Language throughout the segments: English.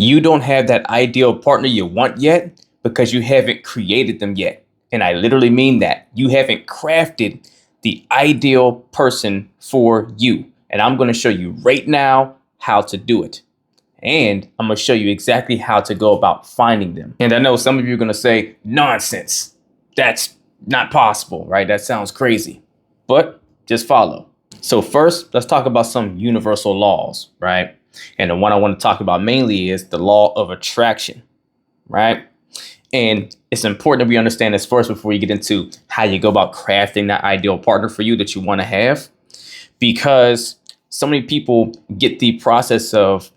You don't have that ideal partner you want yet because you haven't created them yet. And I literally mean that. You haven't crafted the ideal person for you. And I'm going to show you right now how to do it. And I'm going to show you exactly how to go about finding them. And I know some of you are going to say, nonsense. That's not possible, right? That sounds crazy. But just follow. So first, let's talk about some universal laws, right? And the one I want to talk about mainly is the law of attraction, right? And it's important that we understand this first before you get into how you go about crafting that ideal partner for you that you want to have. Because so many people get the process of,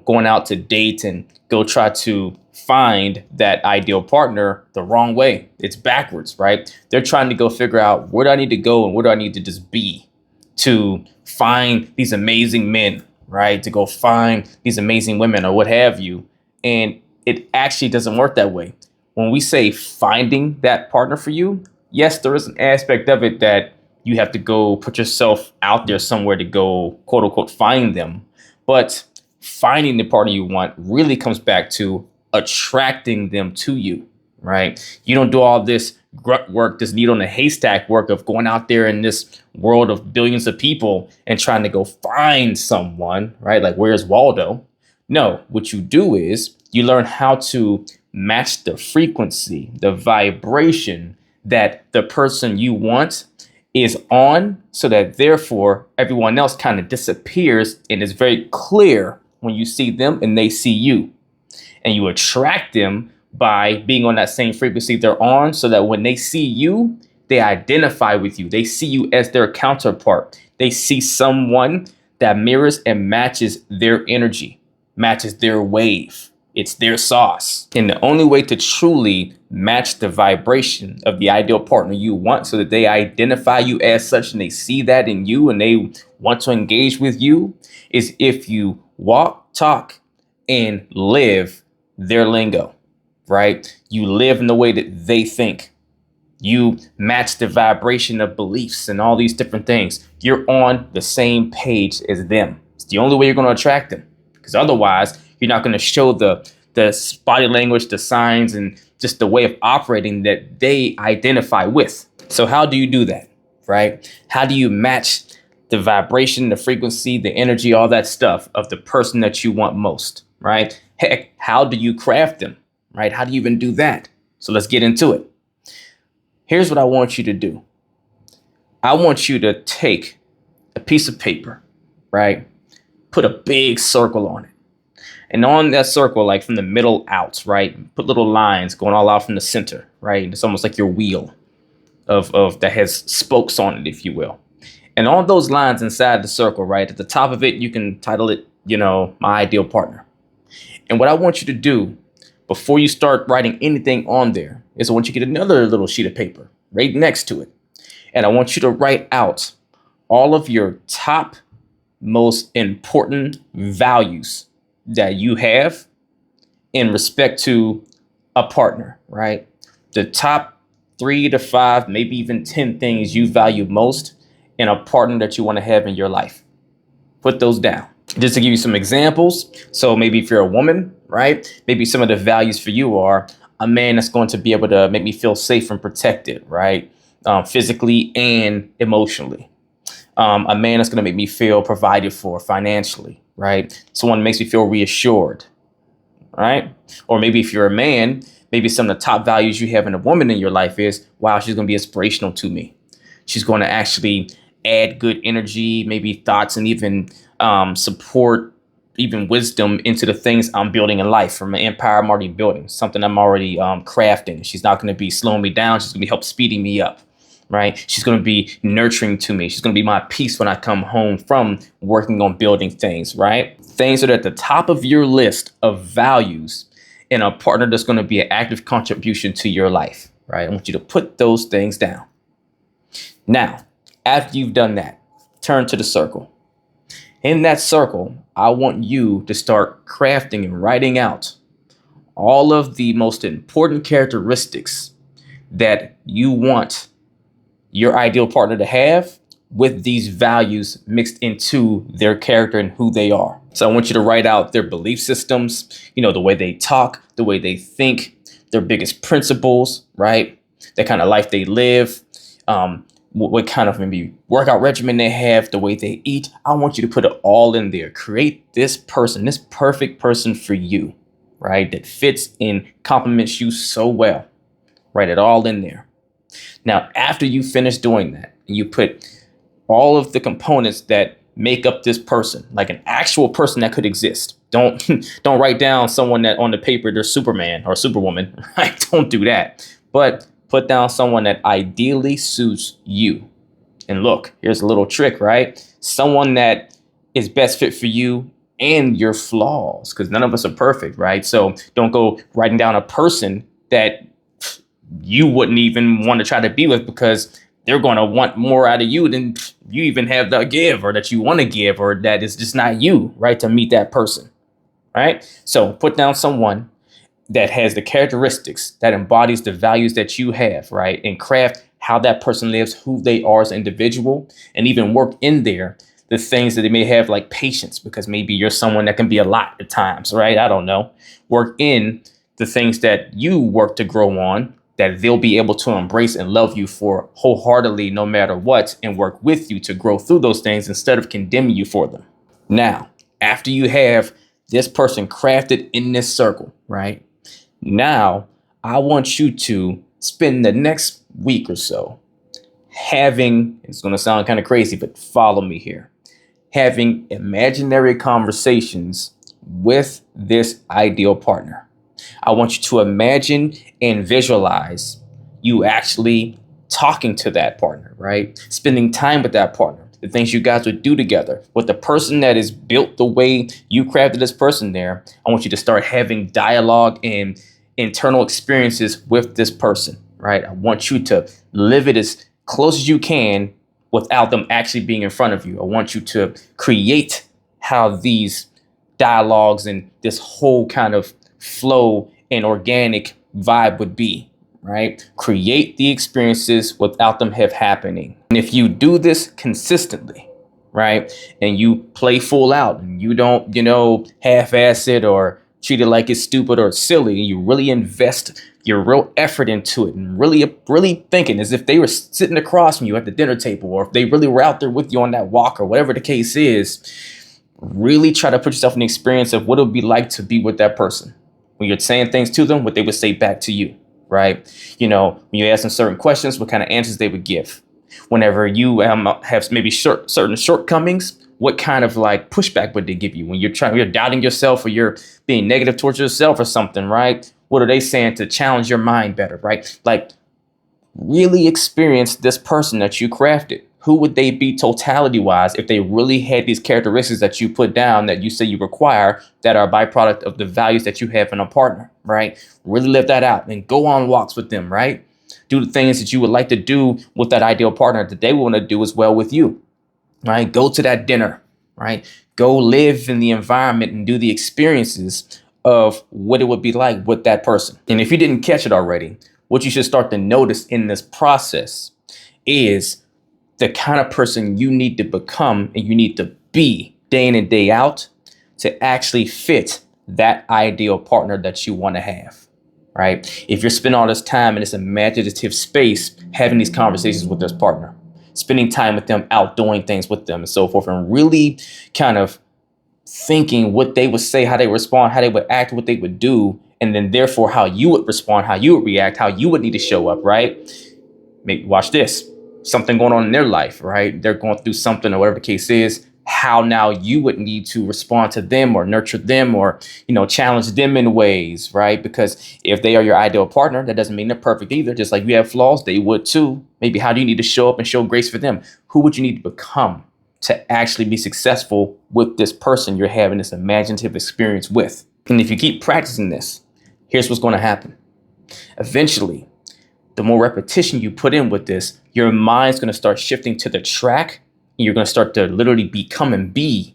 going out to date and go try to find that ideal partner the wrong way. It's backwards, right? They're trying to go figure out where do I need to go and where do I need to just be to find these amazing men, right? To go find these amazing women or what have you. And it actually doesn't work that way. When we say finding that partner for you, yes, there is an aspect of it that you have to go put yourself out there somewhere to go, quote unquote, find them. But finding the partner you want really comes back to attracting them to you, right? You don't do all this grunt work, this needle in a haystack work of going out there in this world of billions of people and trying to go find someone, right? Like, where's Waldo? No, what you do is you learn how to match the frequency, the vibration that the person you want is on, so that therefore everyone else kind of disappears and it's very clear when you see them and they see you. And you attract them by being on that same frequency they're on, so that when they see you, they identify with you. They see you as their counterpart. They see someone that mirrors and matches their energy, matches their wave. It's their sauce. And the only way to truly match the vibration of the ideal partner you want, so that they identify you as such and they see that in you and they want to engage with you, is if you walk, talk, and live their lingo, right? You live in the way that they think. You match the vibration of beliefs and all these different things. You're on the same page as them. It's the only way you're going to attract them, because otherwise you're not going to show the body language, the signs, and just the way of operating that they identify with. So how do you do that, right? How do you match the vibration, the frequency, the energy, all that stuff of the person that you want most, right? Heck, how do you craft them, right? How do you even do that? So let's get into it. Here's what I want you to do. I want you to take a piece of paper, right? Put a big circle on it. And on that circle, like from the middle out, right? Put little lines going all out from the center, right? It's almost like your wheel of that has spokes on it, if you will. And on those lines inside the circle, right, at the top of it, you can title it, my ideal partner. And what I want you to do before you start writing anything on there is I want you to get another little sheet of paper right next to it. And I want you to write out all of your top most important values that you have in respect to a partner, right? The top 3 to 5, maybe even 10 things you value most in a partner that you want to have in your life. Put those down. Just to give you some examples. So maybe if you're a woman, right? Maybe some of the values for you are a man that's going to be able to make me feel safe and protected, right? Physically and emotionally. A man that's going to make me feel provided for financially, right? Someone that makes me feel reassured, right? Or maybe if you're a man, maybe some of the top values you have in a woman in your life is, wow, she's going to be inspirational to me. She's going to actually add good energy, maybe thoughts, and even support, even wisdom into the things I'm building in life. From an empire I'm already building, something I'm already crafting. She's not going to be slowing me down. She's going to be help speeding me up, right? She's going to be nurturing to me. She's going to be my peace when I come home from working on building things, right? Things that are at the top of your list of values in a partner that's going to be an active contribution to your life, right? I want you to put those things down. Now, after you've done that, turn to the circle. In that circle, I want you to start crafting and writing out all of the most important characteristics that you want your ideal partner to have with these values mixed into their character and who they are. So I want you to write out their belief systems, the way they talk, the way they think, their biggest principles, right? The kind of life they live, what kind of maybe workout regimen they have, the way they eat. I want you to put it all in there. Create this person, this perfect person for you, right? That fits and complements you so well. Write it all in there. Now, after you finish doing that, you put all of the components that make up this person, like an actual person that could exist. Don't write down someone that on the paper they're Superman or Superwoman, right? Don't do that. But put down someone that ideally suits you. And look, here's a little trick, right? Someone that is best fit for you and your flaws, because none of us are perfect, right? So don't go writing down a person that you wouldn't even want to try to be with because they're going to want more out of you than you even have to give or that you want to give or that is just not you, right? To meet that person, right? So put down someone that has the characteristics that embodies the values that you have, right? And craft how that person lives, who they are as an individual, and even work in there the things that they may have, like patience, because maybe you're someone that can be a lot at times, right? I don't know. Work in the things that you work to grow on, that they'll be able to embrace and love you for wholeheartedly, no matter what, and work with you to grow through those things instead of condemning you for them. Now, after you have this person crafted in this circle, right? Now, I want you to spend the next week or so having, it's going to sound kind of crazy, but follow me here, having imaginary conversations with this ideal partner. I want you to imagine and visualize you actually talking to that partner, right? Spending time with that partner, the things you guys would do together. With the person that is built the way you crafted this person there, I want you to start having dialogue and internal experiences with this person, right? I want you to live it as close as you can without them actually being in front of you. I want you to create how these dialogues and this whole kind of flow and organic vibe would be, right? Create the experiences without them have happening. And if you do this consistently, right, and you play full out and you don't, half-ass it or treat it like it's stupid or silly, and you really invest your real effort into it and really thinking as if they were sitting across from you at the dinner table, or if they really were out there with you on that walk or whatever the case is, really try to put yourself in the experience of what it would be like to be with that person. When you're saying things to them, what they would say back to you, right? When you ask them certain questions, what kind of answers they would give. Whenever you have maybe certain shortcomings, what kind of like pushback would they give you when you're doubting yourself or you're being negative towards yourself or something, right? What are they saying to challenge your mind better, right? Like really experience this person that you crafted. Who would they be totality wise if they really had these characteristics that you put down that you say you require that are a byproduct of the values that you have in a partner, right? Really live that out and go on walks with them, right? Do the things that you would like to do with that ideal partner that they want to do as well with you, right? Go to that dinner, right? Go live in the environment and do the experiences of what it would be like with that person. And if you didn't catch it already, what you should start to notice in this process is the kind of person you need to become and you need to be day in and day out to actually fit that ideal partner that you want to have, right? If you're spending all this time in this imaginative space, having these conversations with this partner, spending time with them, out doing things with them and so forth, and really kind of thinking what they would say, how they respond, how they would act, what they would do, and then therefore how you would respond, how you would react, how you would need to show up, right? Watch this. Something going on in their life, right? They're going through something or whatever the case is, how now you would need to respond to them or nurture them or, challenge them in ways, right? Because if they are your ideal partner, that doesn't mean they're perfect either. Just like you have flaws, they would too. Maybe how do you need to show up and show grace for them? Who would you need to become to actually be successful with this person you're having this imaginative experience with? And if you keep practicing this, here's what's going to happen. Eventually, the more repetition you put in with this, your mind's going to start shifting to the track. And you're going to start to literally become and be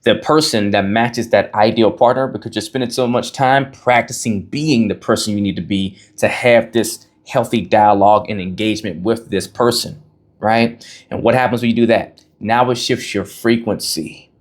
the person that matches that ideal partner because you're spending so much time practicing being the person you need to be to have this healthy dialogue and engagement with this person. right? And what happens when you do that? Now it shifts your frequency.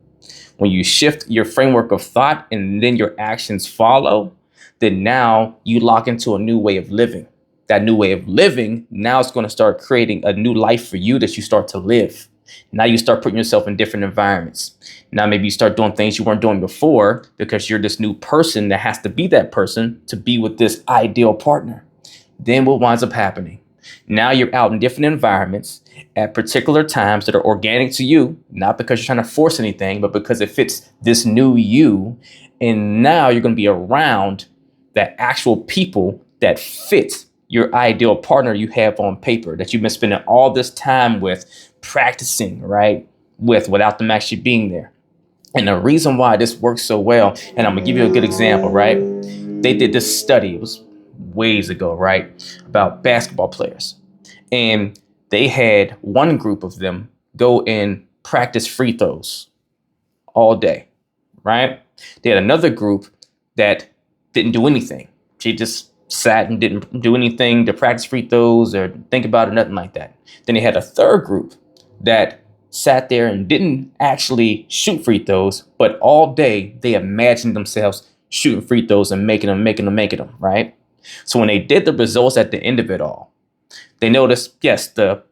When you shift your framework of thought and then your actions follow, then now you lock into a new way of living. That new way of living now is going to start creating a new life for you that you start to live. Now you start putting yourself in different environments. Now maybe you start doing things you weren't doing before because you're this new person that has to be that person to be with this ideal partner. Then what winds up happening? Now you're out in different environments at particular times that are organic to you, not because you're trying to force anything, but because it fits this new you. And now you're going to be around that actual people that fit your ideal partner you have on paper that you've been spending all this time with, practicing, right? Without them actually being there. And the reason why this works so well, and I'm gonna give you a good example, right? They did this study, it was ways ago, right? About basketball players. And they had one group of them go and practice free throws all day, right? They had another group that didn't do anything. She just sat and didn't do anything to practice free throws or think about it, nothing like that. Then they had a third group that sat there and didn't actually shoot free throws, but all day they imagined themselves shooting free throws and making them, right? So when they did the results at the end of it all, they noticed, yes, the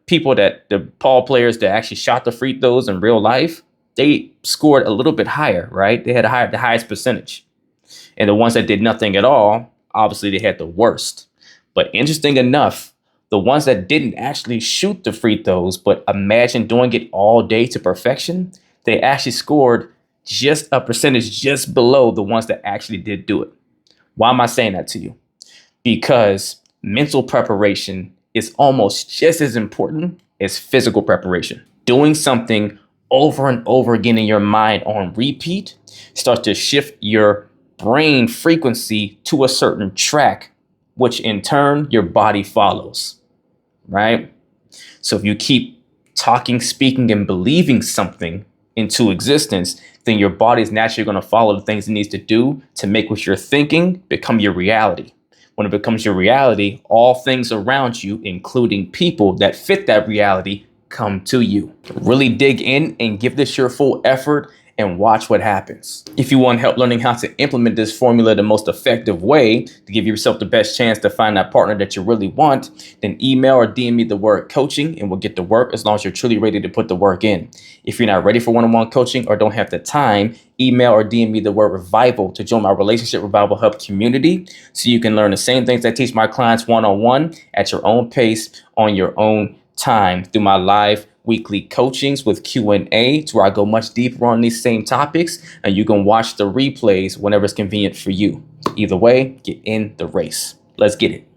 ball players that actually shot the free throws in real life, they scored a little bit higher, right? They had the highest percentage. And the ones that did nothing at all, obviously they had the worst. But interesting enough, the ones that didn't actually shoot the free throws, but imagine doing it all day to perfection, they actually scored just a percentage just below the ones that actually did do it. Why am I saying that to you? Because mental preparation is almost just as important as physical preparation. Doing something over and over again in your mind on repeat starts to shift your brain frequency to a certain track, which in turn your body follows, right? So if you keep talking, speaking, and believing something into existence, then your body is naturally going to follow the things it needs to do to make what you're thinking become your reality. When it becomes your reality, all things around you, including people that fit that reality, come to you. Really dig in and give this your full effort and watch what happens. If you want help learning how to implement this formula the most effective way to give yourself the best chance to find that partner that you really want, then email or DM me the word coaching and we'll get to work as long as you're truly ready to put the work in. If you're not ready for one-on-one coaching or don't have the time, email or DM me the word revival to join my Relationship Revival Hub community so you can learn the same things I teach my clients one-on-one at your own pace on your own time through my live weekly coachings with Q&A, to where I go much deeper on these same topics, and you can watch the replays whenever it's convenient for you. Either way, get in the race. Let's get it.